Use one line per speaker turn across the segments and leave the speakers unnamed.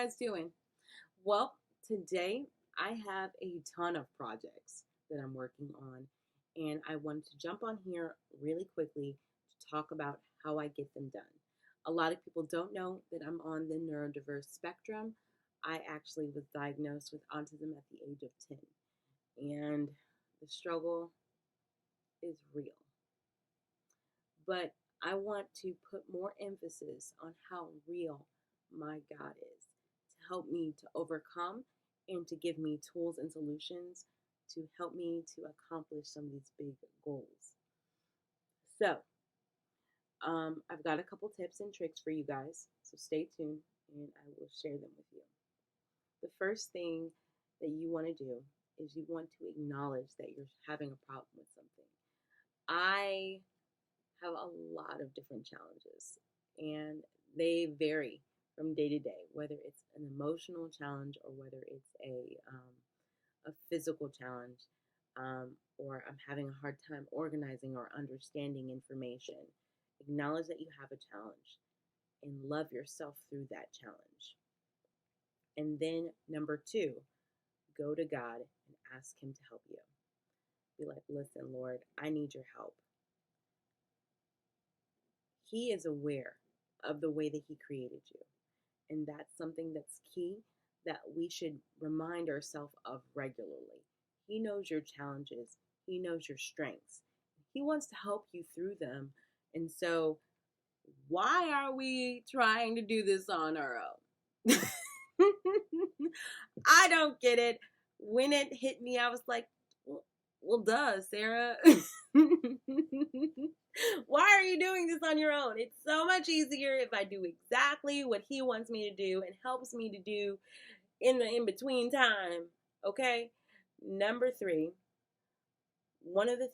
guys doing? Well, today I have a ton of projects that I'm working on, and I wanted to jump on here really quickly to talk about how I get them done. A lot of people don't know that I'm on the neurodiverse spectrum. I actually was diagnosed with autism at the age of 10, and the struggle is real. But I want to put more emphasis on how real my God is to help me to overcome and to give me tools and solutions to help me to accomplish some of these big goals. So, I've got a couple tips and tricks for you guys, so stay tuned and I will share them with you. The first thing that you want to do is you want to acknowledge that you're having a problem with something. I have a lot of different challenges, and they vary from day to day, whether it's an emotional challenge or whether it's a physical challenge, or I'm having a hard time organizing or understanding information. Acknowledge that you have a challenge and love yourself through that challenge. And then, number two, go to God and ask Him to help you. Be like, listen, Lord, I need your help. He is aware of the way that He created you. And that's something that's key that we should remind ourselves of regularly. He knows your challenges, He knows your strengths. He wants to help you through them. And so, why are we trying to do this on our own? I don't get it. When it hit me, I was like, well, duh, Sarah. Why are you doing this on your own? It's so much easier if I do exactly what He wants me to do and helps me to do in the in between time. Okay? Number three, one of the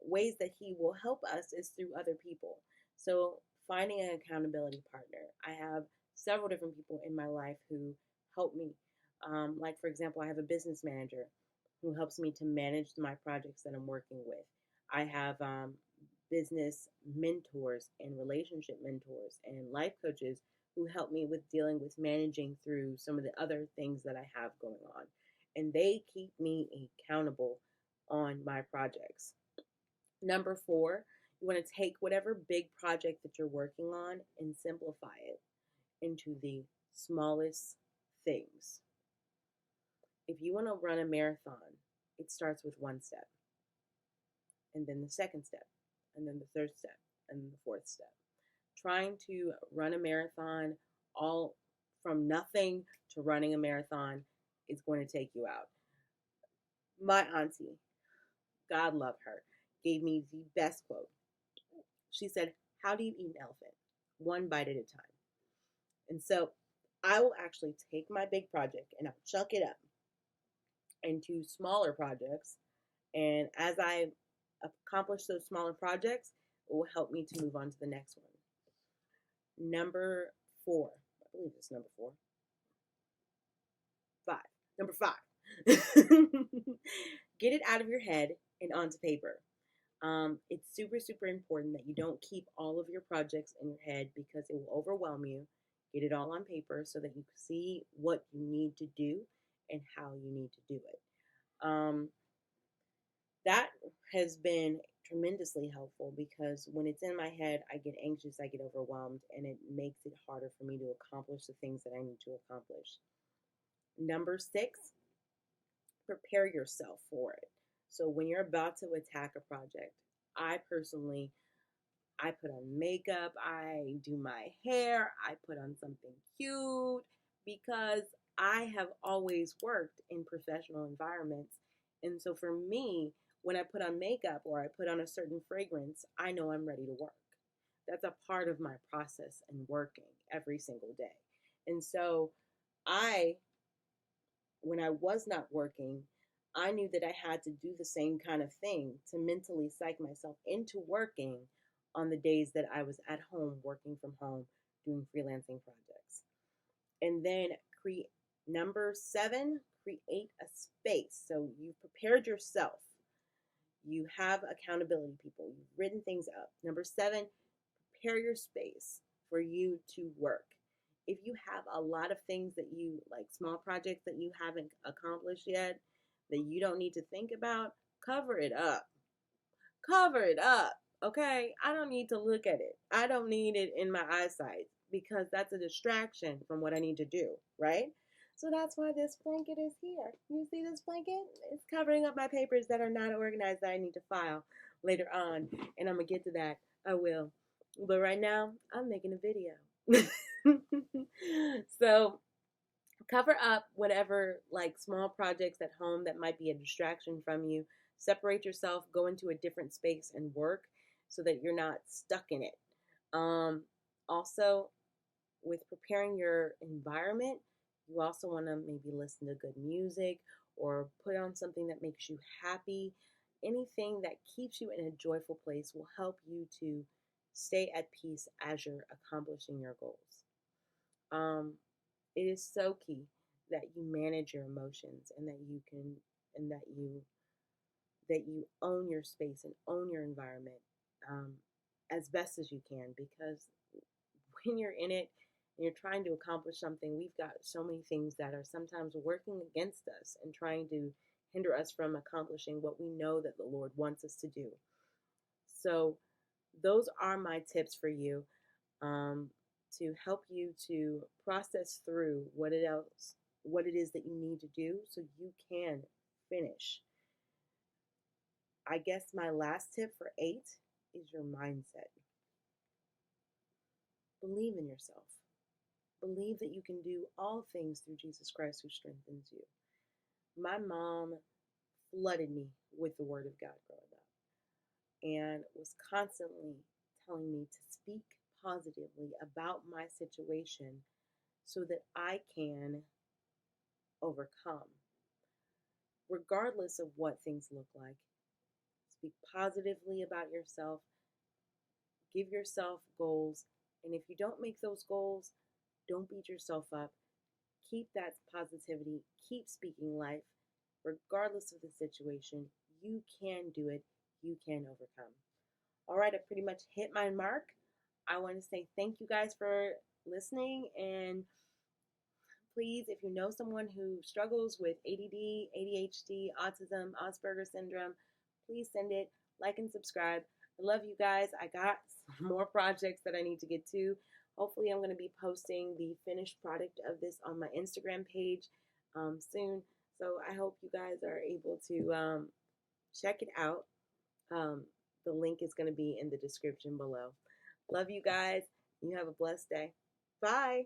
ways that He will help us is through other people. So finding an accountability partner. I have several different people in my life who help me. Like, for example, I have a business manager who helps me to manage my projects that I'm working with. I have business mentors and relationship mentors and life coaches who help me with dealing with managing through some of the other things that I have going on. And they keep me accountable on my projects. Number four, you want to take whatever big project that you're working on and simplify it into the smallest things. If you want to run a marathon, it starts with one step, and then the second step, and then the third step, and the fourth step. Trying to run a marathon all from nothing to running a marathon is going to take you out. My auntie, God love her, gave me the best quote. She said, "How do you eat an elephant? One bite at a time." And so I will actually take my big project and I'll chunk it up into smaller projects. And as I accomplish those smaller projects, it will help me to move on to the next one. Number four, I believe it's number four. Number five, get it out of your head and onto paper. It's super, super important that you don't keep all of your projects in your head because it will overwhelm you. Get it all on paper so that you can see what you need to do and how you need to do it. That has been tremendously helpful because when it's in my head, I get anxious, I get overwhelmed, and it makes it harder for me to accomplish the things that I need to accomplish. Number six, prepare yourself for it. So when you're about to attack a project, I put on makeup, I do my hair, I put on something cute because I have always worked in professional environments. And so for me, when I put on makeup or I put on a certain fragrance, I know I'm ready to work. That's a part of my process in working every single day. And so when I was not working, I knew that I had to do the same kind of thing to mentally psych myself into working on the days that I was at home, working from home, doing freelancing projects. And then number seven, create a space. So you've prepared yourself. You have accountability people. You've written things up. Number seven, prepare your space for you to work. if you have a lot of things that you like, small projects that you haven't accomplished yet, that you don't need to think about, cover it up. Cover it up. Okay? I don't need to look at it. I don't need it in my eyesight because that's a distraction from what I need to do, right? So that's why this blanket is here. You see this blanket? It's covering up my papers that are not organized that I need to file later on. And I'm going to get to that. I will. But right now, I'm making a video. So cover up whatever like small projects at home that might be a distraction from you. Separate yourself, go into a different space and work so that you're not stuck in it. Also, with preparing your environment, you also want to maybe listen to good music or put on something that makes you happy. Anything that keeps you in a joyful place will help you to stay at peace as you're accomplishing your goals. Um, it is so key that you manage your emotions and that you can and that you own your space and own your environment um, as best as you can, because when you're in it and you're trying to accomplish something, we've got so many things that are sometimes working against us and trying to hinder us from accomplishing what we know that the Lord wants us to do. So those are my tips for you, um, to help you to process through what it is that you need to do so you can finish. I guess my last tip for 8 is your mindset. Believe in yourself. Believe that you can do all things through Jesus Christ who strengthens you. My mom flooded me with the Word of God growing up and was constantly telling me to speak positively about my situation so that I can overcome, regardless of what things look like. Speak positively about yourself, give yourself goals, and if you don't make those goals, don't beat yourself up. Keep that positivity, keep speaking life, regardless of the situation. You can do it, you can overcome. All right, I pretty much hit my mark. I want to say thank you guys for listening, and please, if you know someone who struggles with ADD, ADHD, autism, Asperger's syndrome, please send it, like and subscribe. I love you guys. I got some more projects that I need to get to. Hopefully, I'm going to be posting the finished product of this on my Instagram page soon. So I hope you guys are able to check it out. Um, the link is going to be in the description below. Love you guys. You have a blessed day. Bye.